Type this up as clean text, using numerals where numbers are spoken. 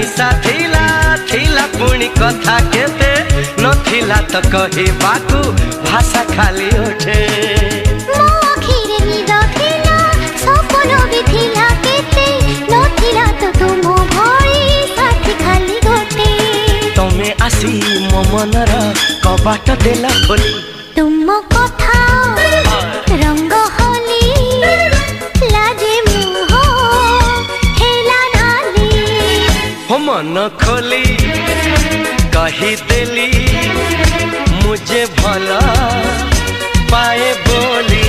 निशा थिला थिला पुणी कथा केते नथिला तो कहिबाकू भाषा खाली उठे मो आखिरे निद थिला सपन भी थिला केते नथिला तो तुम भई साथी खाली गोटे तमे आसी मो मनर कबाट देला खोली तुम कथा रंग होली लाजे मुह हेला नाली हो मन खोली कही देली मुझे भला पाए बोली